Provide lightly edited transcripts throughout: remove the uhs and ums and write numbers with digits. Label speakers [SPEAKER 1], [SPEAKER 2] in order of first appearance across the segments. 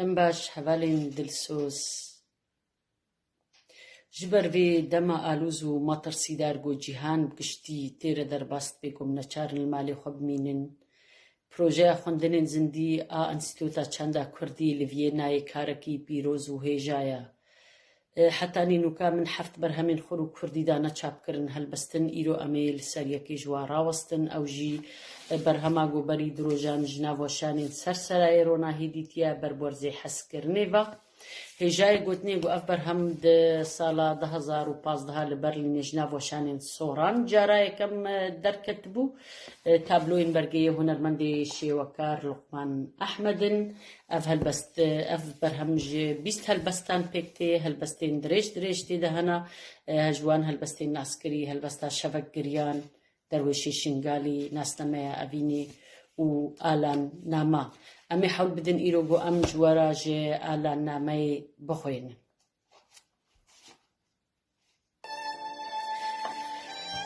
[SPEAKER 1] تنباش هەڤالên dilsoz ji ber vê dema alûz û matirsîdar got cîhan bi giştî tê re derbast bê ku neçarin li malê xwe bimînin. Projeya xwendinên zindî a Înstîtûta Çanda Kurdî li Vîyênayê karekî pîroz û hêja ye. Heta nînûka min heft berhemên xwe û Kurdî de neçapkirin helbestin, îro em ê li ser yekê ji wan rawestin. Ew jî berhema goberî di rojan ji nav weşanên ser Serayê Ronahî dîtiye ber werzê hezkirinê ve. Hêjayê gotinê ku ev berhem di sala 2015 li Berlînê ji nav weşanên Soran cara yekem derketibû. Tabloyên bergeyê hunermendê şêwekar Luqman Ehmedin. Ev berhem ji 20 helbestan pêk tê, helbestên dirêj tê de hene, ji wan helbestên naskirî, helbesta şevekgiriyan, derwêşê Şingalî, nasnameya Evînê û Alanname. Em ê hewl bidin îro ku em ji we re ji Alannameyê bixwênin.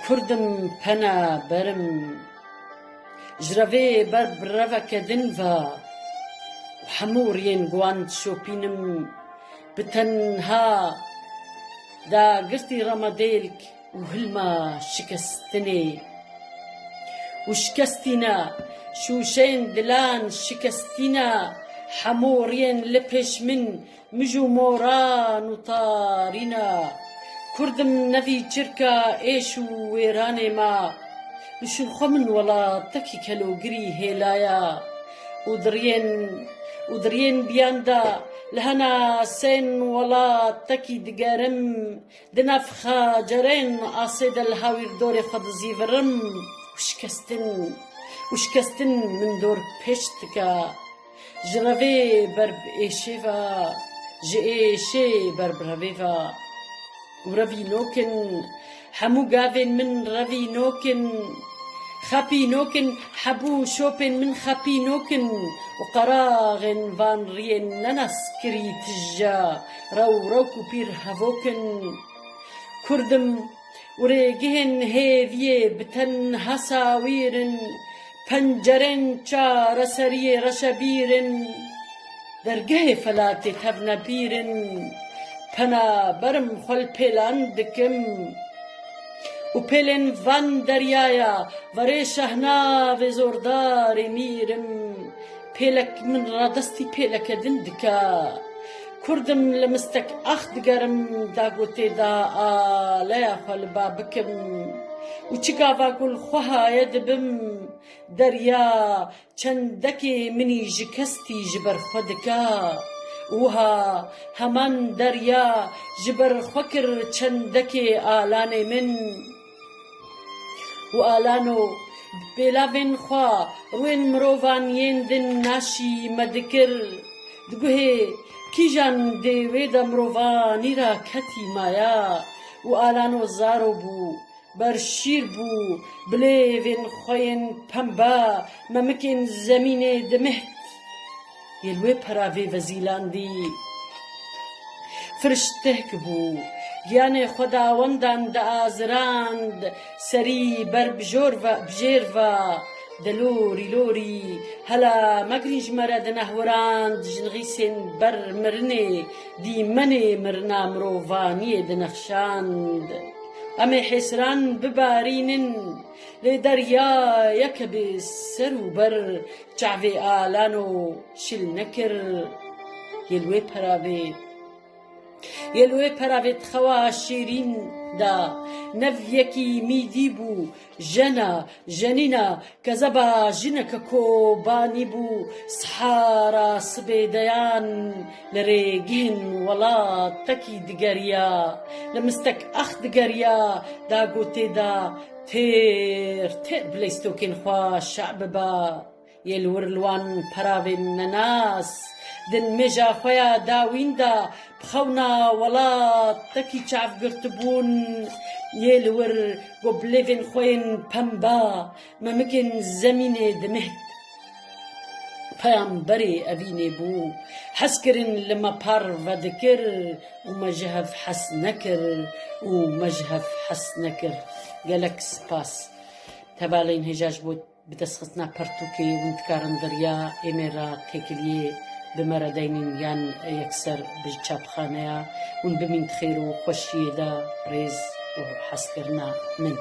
[SPEAKER 1] Kurdim pena berim ji revê ber bi reveke din ve hemû riyên wan dişopînim bi tenha dagirtî remadêlk û hilma şikestinê û şikestîna şûşeyên dilan şikestîna hemû riyên li pêş min mij û moran û tarîna. Kurdim nevî çirka êş û wêranê me li şûnxwe min welatekî kelogirî hêlaya û diriyên biyan de li hena sên welatekî digerim di nav xacerên asê de li hawîrdorê xwe dizîvirim û şikestin min dor pêş dike ji revê ber bi êşê ve ji êşê ber bi revê ve û revînokin hemû gavên min revînokin xepînokin hebû şopên min xepînokin û qeraxên van riyên neneskirî tije rewrewk û pîr hevokin. Kurdim û rêgihên hêviyê bi tenha sawîrin pencerên çareseriyê reşebîrin dergehê felatê tevne bîrin. Pena berim xwe li pêlan dikim û pêlên van deryaya verê şehnavê zordarê mîrim. Pêlek min radestî pêleke din dike. Kurdim li mistek ax digerim dagotê da aleya xwe li ba bikim û çi gava ku li xwe haye dibim derya çendekê minî ji kestî ji ber xwe dike. Wiha heman derya ji ber xwe kir çendekê alanê min û alano di pêlavên xwe rûyên mirovan yên din naşî me dikir. Diguhê kîjan dê wê de mirovanî ra ketî maya û alano zaro bû ber şîr bû bilêvên xwe yên pembe memikên zemînê dimiht. Yê li wê peravê vezîlandî firiştehk bû giyanê xwedawendan diazirand serî ber bijêr ve de lorî lorî hela megrîn ji me re dinehwirand ji nivîsên ber mirinê dîmenê mirina mirovaniyê dinexşand. Em ê hêsran bibarînin lê deryayeke bê ser û ber çavê alano şil nekir. Yê li wê peravê dixewa şêrîn de nev yekî mîdî bû jena jenîna kezeba jineke kobanî bû sihara sibê deyan li rêgihên welatekî digeriya li mistek ax digeriya dagotê de têr têr bi lêstokên xwe şeع bibe. Yê li wir li wan peravên nenas din mêja xwe ya dawîn de bi xewna welatekî çavgirtibûn. Yê li wir ku bilêvên xwe yên pembe memikên zemînê dimiht. Peyamberê Evînê bû hezkirin li me parve dikir û me ji hev hes nekir gelek spas. Tevalên hêja ji bo bi destxistina pertûkê hûn dikarin derya êmê ra têkiliyê بمەرەدەینین یان یەکسەر چاپخانەیە ون بمین خێر و خۆشیێدا ڕێز و حەسکردنا من